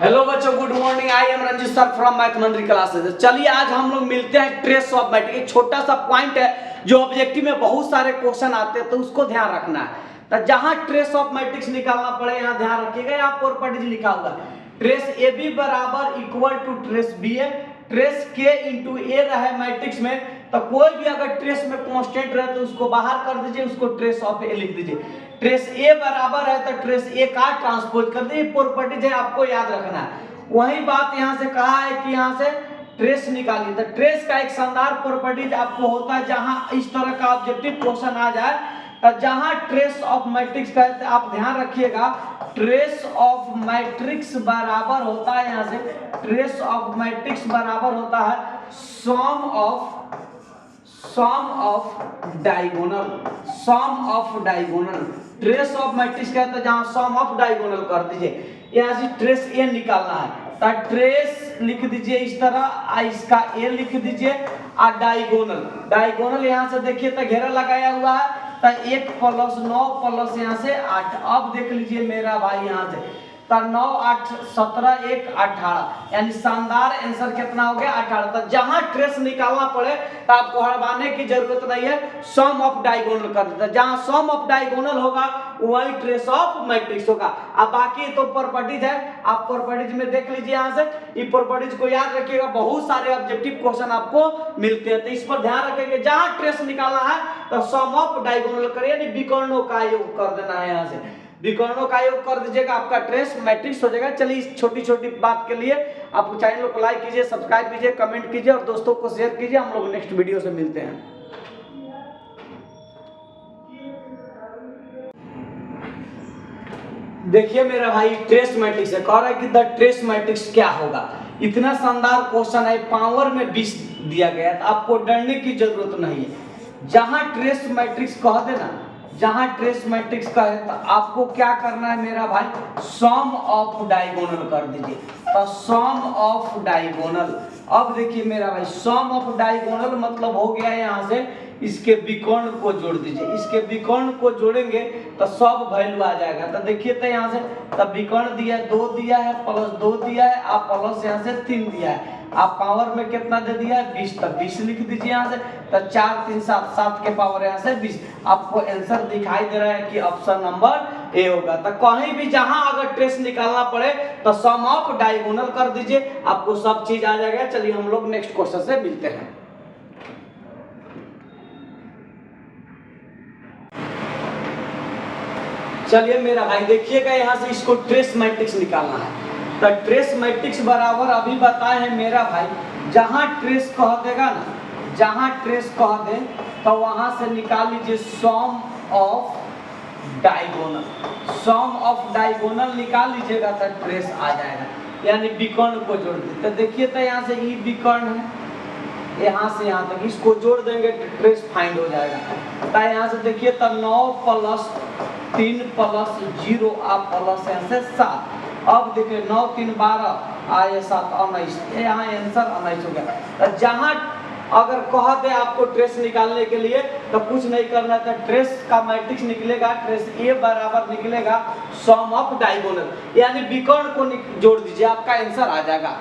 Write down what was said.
Hello बच्चों, good morning. I am Ranjit sir from mathematics classes. चलिए आज हम लोग मिलते हैं ट्रेस ऑफ मैट्रिक्स। एक छोटा सा पॉइंट है जो ऑब्जेक्टिव में बहुत सारे क्वेश्चन आते हैं, तो उसको ध्यान रखना है। तो जहां ट्रेस ऑफ मैट्रिक्स निकालना पड़े यहाँ ध्यान रखिएगा। यहाँ प्रॉपर्टीज लिखा हुआ है, ट्रेस ए बी बराबर equal to trace B A. Trace के इंटू ए रहे मैट्रिक्स में, तो कोई भी अगर ट्रेस में कांस्टेंट रहे तो उसको बाहर कर दीजिए, उसको ट्रेस ऑफ ए लिख दीजिए। ट्रेस ए बराबर है तो ट्रेस ए का ट्रांसपोज कर दीजिए। प्रॉपर्टीज है, आपको याद रखना है। वही बात यहाँ से कहा है कि यहाँ से ट्रेस निकालिए। तो ट्रेस का एक शानदार प्रॉपर्टीज आपको होता है, जहां इस तरह का ऑब्जेक्टिव क्वेश्चन आ जाए तो जहां ट्रेस ऑफ मैट्रिक्स का है, आप ध्यान रखिएगा ट्रेस ऑफ मैट्रिक्स बराबर होता है, यहाँ से ट्रेस ऑफ मैट्रिक्स बराबर होता है sum of diagonal. Trace of matrix का है तो जहां सम ऑफ डायगोनल कर दीजिए। यहाँ से ट्रेस ए निकालना है तो ट्रेस लिख दीजिए इस तरह, इसका ए लिख दीजिए और डायगोनल यहाँ से देखिए तो घेरा लगाया हुआ है, तो 1 + 9 प्लस यहाँ से 8। अब देख लीजिए मेरा भाई यहाँ से तो 9 8 17 1 18, यानी शानदार आंसर कितना हो गया 18। तो जहां ट्रेस निकालना पड़े तो आपको हड़बाने की जरूरत नहीं है, सम ऑफ डायगोनल कर देता है। जहां सम ऑफ डायगोनल होगा वही ट्रेस ऑफ मैट्रिक्स होगा। अब बाकी तो प्रॉपर्टीज है, आप प्रॉपर्टीज में देख लीजिए। यहाँ से ये प्रॉपर्टीज को याद रखिएगा, बहुत सारे ऑब्जेक्टिव क्वेश्चन आपको मिलते हैं, तो इस पर ध्यान रखेंगे। जहां ट्रेस निकालना है तो सम ऑफ डायगोनल करिए, यानी विकर्णों का योग कर देना है। यहाँ से विकर्णों का योग कर दीजिएगा, आपका ट्रेस मैट्रिक्स हो जाएगा। चलिए इस छोटी छोटी बात के लिए आप चैनल को लाइक कीजिए, सब्सक्राइब कीजिए, कमेंट कीजिए और दोस्तों को शेयर कीजिए। हम लोग नेक्स्ट वीडियो से मिलते हैं। देखिए मेरा भाई ट्रेस मैट्रिक्स है, कह रहा है कि द ट्रेस मैट्रिक्स क्या होगा। इतना शानदार क्वेश्चन है, पावर में 20 दिया गया है, तो आपको डरने की जरूरत नहीं है। जहां ट्रेस मैट्रिक्स कह देना, जहां ट्रेस मैट्रिक्स का है तो आपको क्या करना है मेरा भाई, सम ऑफ डायगोनल कर दीजिए। तो सम ऑफ डायगोनल, अब देखिए मेरा भाई सम ऑफ डायगोनल मतलब हो गया है यहाँ से इसके विकर्ण को जोड़ दीजिए। इसके विकर्ण को जोड़ेंगे तो सब वैल्यू आ जाएगा। तो देखिए तो यहाँ से तब विकर्ण दिया है 2 दिया है, प्लस 2 दिया है, आप प्लस यहाँ से 3 दिया है, आप पावर में कितना दे दिया है 20, तब 20 लिख दीजिए यहाँ से। तो 4 3 7 7 के पावर यहाँ से 20। आपको आंसर दिखाई दे रहा है कि ऑप्शन नंबर ए होगा। तो कहीं भी जहां अगर ट्रेस निकालना पड़े तो सम ऑफ डायगोनल कर दीजिए, आपको सब चीज आ जाएगा। चलिए हम लोग नेक्स्ट क्वेश्चन से मिलते हैं। चलिए मेरा भाई देखिएगा, यहाँ से इसको ट्रेस मैट्रिक्स निकालना है। तो ट्रेस मैट्रिक्स बराबर अभी बताए हैं मेरा भाई, जहां ट्रेस कह देगा ना, जहां ट्रेस कह दे तो वहां से निकाल लीजिए sum of diagonal. Sum of diagonal निकाल लीजिएगा तो ट्रेस आ जाएगा, यानी विकर्ण को जोड़ दीजिए। तो देखिए तो यहाँ से ये विकर्ण है, यहाँ से यहाँ तक इसको जोड़ देंगे तो ट्रेस फाइंड हो जाएगा। तो यहाँ से देखिए तो 9 + 3 + 0 आप प्लस यहाँ से 7। अब देखिए 9 3 12 आए 7 19, यहाँ आंसर 19 हो गया। तो जहाँ अगर कह दे आपको ट्रेस निकालने के लिए तो कुछ नहीं करना था, ट्रेस का मैट्रिक्स निकलेगा, ट्रेस ए बराबर निकलेगा सम ऑफ डायगोनल, यानी विकर्ण को जोड़ दीजिए, आपका आंसर आ जाएगा।